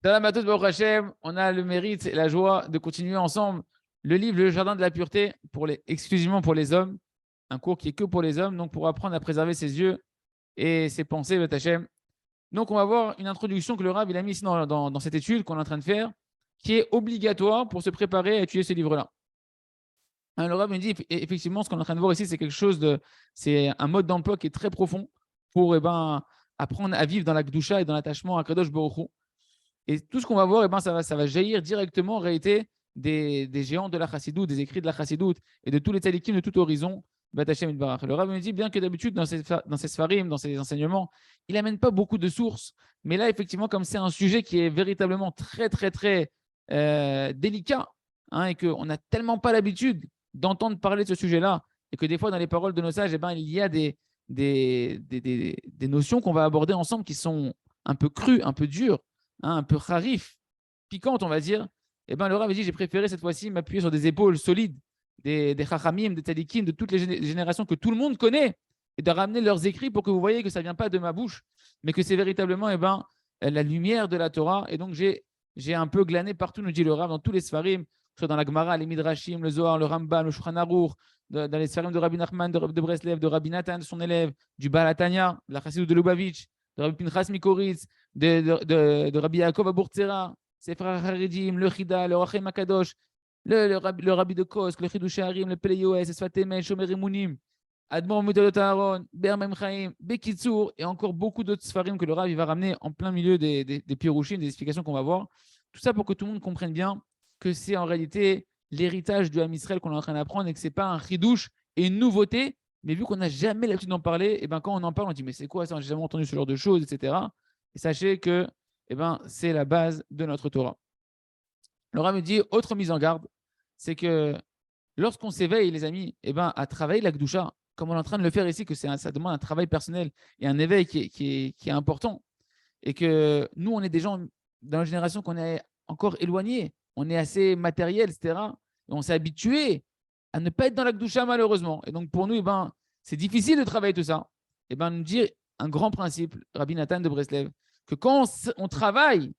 Salam à tous, Baruch Hashem. On a le mérite et la joie de continuer ensemble le livre Le Jardin de la Pureté exclusivement pour les hommes. Un cours qui est que pour les hommes, donc pour apprendre à préserver ses yeux et ses pensées, Baruch Hashem. Donc on va voir une introduction que le Rav il a mis ici dans cette étude qu'on est en train de faire, qui est obligatoire pour se préparer à étudier ce livre-là. Alors, le Rav me dit effectivement, ce qu'on est en train de voir ici, c'est un mode d'emploi qui est très profond pour apprendre à vivre dans la Gdusha et dans l'attachement à Kadosh Baruch Hu. Et tout ce qu'on va voir, ça va jaillir directement en réalité des géants de la Chassidoute, des écrits de la Chassidoute et de tous les tzadikim de tout horizon. Le Rav me dit bien que d'habitude, dans ces sfarim, dans ces enseignements, il n'amène pas beaucoup de sources. Mais là, effectivement, comme c'est un sujet qui est véritablement très, très, très délicat, et qu'on n'a tellement pas l'habitude d'entendre parler de ce sujet-là, et que des fois, dans les paroles de nos sages, il y a des notions qu'on va aborder ensemble qui sont un peu crues, un peu dures, un peu harif, piquante, on va dire, le Rav dit j'ai préféré cette fois-ci m'appuyer sur des épaules solides, des chachamim, des tzadikim, de toutes les générations que tout le monde connaît, et de ramener leurs écrits pour que vous voyez que ça ne vient pas de ma bouche, mais que c'est véritablement la lumière de la Torah. Et donc j'ai un peu glané partout, nous dit le Rav, dans tous les sfarim, soit dans la Gemara, les Midrashim, le Zohar, le Rambam, le Shulchan Aruch, dans les sfarim de Rabbi Nachman de Breslev, de Rabbi Nathan, de son élève, du Baal Hatanya, de la Chassidut de Lubavitch, de Rabbi Pinchas Mikoritz, de Rabbi Yaakov Aburtzera, Sefer HaCharedim, le Chida, le Rachem Akadosh, le Rabbi de Kosk, le Chidush Harim, le Pele Yoes, Esfat Emet, Shomer Emunim, Admor Mudalot Aaron, Ber Mem Chaim, Bekitsour, et encore beaucoup d'autres sfarim que le Rav va ramener en plein milieu des pirushim, des explications qu'on va voir. Tout ça pour que tout le monde comprenne bien que c'est en réalité l'héritage du Ham Israël qu'on est en train d'apprendre et que ce n'est pas un chidouche et une nouveauté, mais vu qu'on n'a jamais l'habitude d'en parler, et quand on en parle, on dit mais c'est quoi ça, j'ai jamais entendu ce genre de choses, etc. Et sachez que c'est la base de notre Torah. Le Rav me dit, autre mise en garde, c'est que lorsqu'on s'éveille, les amis, à travailler la Gdusha, comme on est en train de le faire ici, que ça demande un travail personnel et un éveil qui est important, et que nous, on est des gens dans la génération qu'on est encore éloignés, on est assez matériel, etc. Et on s'est habitué à ne pas être dans la Gdusha, malheureusement. Et donc, pour nous, c'est difficile de travailler tout ça. Nous dire un grand principe, Rabbi Nathan de Breslev, que quand on travaille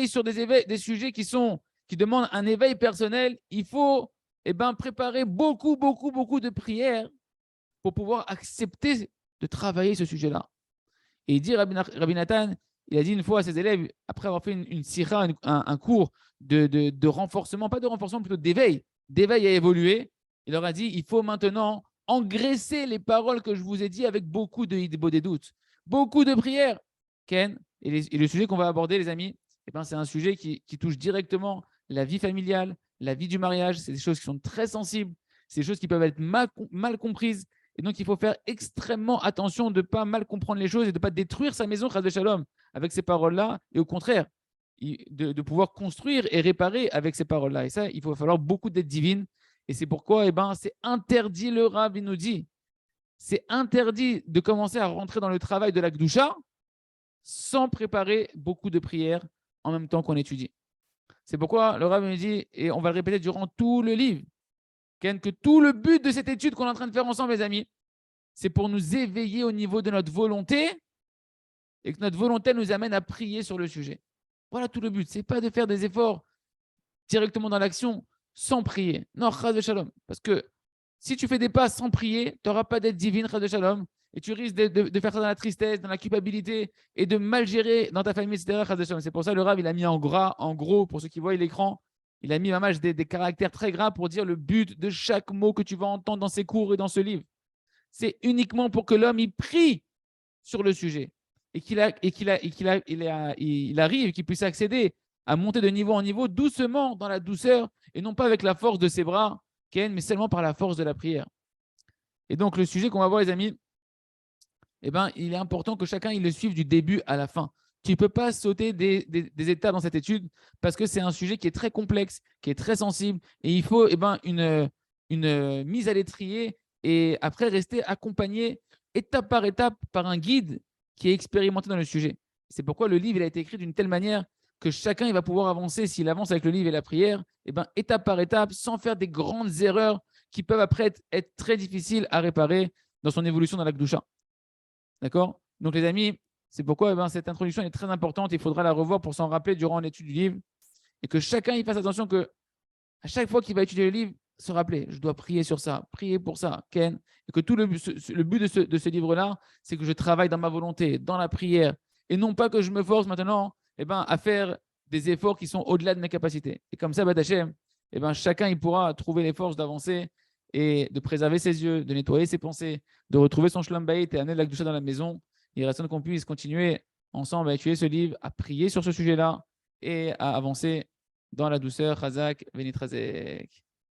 sur des sujets qui demandent un éveil personnel, il faut préparer beaucoup, beaucoup, beaucoup de prières pour pouvoir accepter de travailler ce sujet-là. Et il dit, Rabbi Nathan, il a dit une fois à ses élèves, après avoir fait une sikha, un cours de renforcement, pas de renforcement, plutôt d'éveil à évoluer, il leur a dit, il faut maintenant engraisser les paroles que je vous ai dit avec beaucoup de doutes, beaucoup de prières. Ken, et le sujet qu'on va aborder, les amis, c'est un sujet qui touche directement la vie familiale, la vie du mariage. C'est des choses qui sont très sensibles, c'est des choses qui peuvent être mal comprises. Et donc, il faut faire extrêmement attention de ne pas mal comprendre les choses et de ne pas détruire sa maison, Chas de Shalom, avec ces paroles-là. Et au contraire, de pouvoir construire et réparer avec ces paroles-là. Et ça, il va falloir beaucoup d'aide divine. Et c'est pourquoi c'est interdit, le Rav, il nous dit, c'est interdit de commencer à rentrer dans le travail de la Gdusha sans préparer beaucoup de prières en même temps qu'on étudie. C'est pourquoi le Rav me dit, et on va le répéter durant tout le livre, que tout le but de cette étude qu'on est en train de faire ensemble, les amis, c'est pour nous éveiller au niveau de notre volonté et que notre volonté nous amène à prier sur le sujet. Voilà tout le but. Ce n'est pas de faire des efforts directement dans l'action sans prier. Non, chas de shalom. Parce que si tu fais des pas sans prier, tu n'auras pas d'aide divine, chas de shalom, et tu risques de faire ça dans la tristesse, dans la culpabilité et de mal gérer dans ta famille, etc. Chas de shalom. C'est pour ça que le Rav, il a mis en gros, pour ceux qui voient l'écran, il a mis des caractères très gras pour dire le but de chaque mot que tu vas entendre dans ces cours et dans ce livre. C'est uniquement pour que l'homme, il prie sur le sujet et qu'il arrive, qu'il puisse accéder à monter de niveau en niveau doucement dans la douceur et non pas avec la force de ses bras, mais seulement par la force de la prière. Et donc, le sujet qu'on va voir, les amis, il est important que chacun il le suive du début à la fin. Tu ne peux pas sauter des étapes dans cette étude parce que c'est un sujet qui est très complexe, qui est très sensible et il faut une mise à l'étrier et après rester accompagné étape par étape par un guide qui est expérimenté dans le sujet. C'est pourquoi le livre il a été écrit d'une telle manière que chacun il va pouvoir avancer s'il avance avec le livre et la prière, étape par étape, sans faire des grandes erreurs qui peuvent après être très difficiles à réparer dans son évolution dans la Gdusha. D'accord? Donc les amis, C'est pourquoi cette introduction est très importante. Il faudra la revoir pour s'en rappeler durant l'étude du livre. Et que chacun y fasse attention que à chaque fois qu'il va étudier le livre, se rappeler, je dois prier sur ça, prier pour ça, Ken. Et que tout le but de ce livre-là, c'est que je travaille dans ma volonté, dans la prière. Et non pas que je me force maintenant à faire des efforts qui sont au-delà de mes capacités. Et comme ça, Hashem, chacun il pourra trouver les forces d'avancer et de préserver ses yeux, de nettoyer ses pensées, de retrouver son shalom bayit et amener la douche dans la maison. Il reste qu'on puisse continuer ensemble à étudier ce livre, à prier sur ce sujet-là et à avancer dans la douceur. Chazak, Venit Chazek.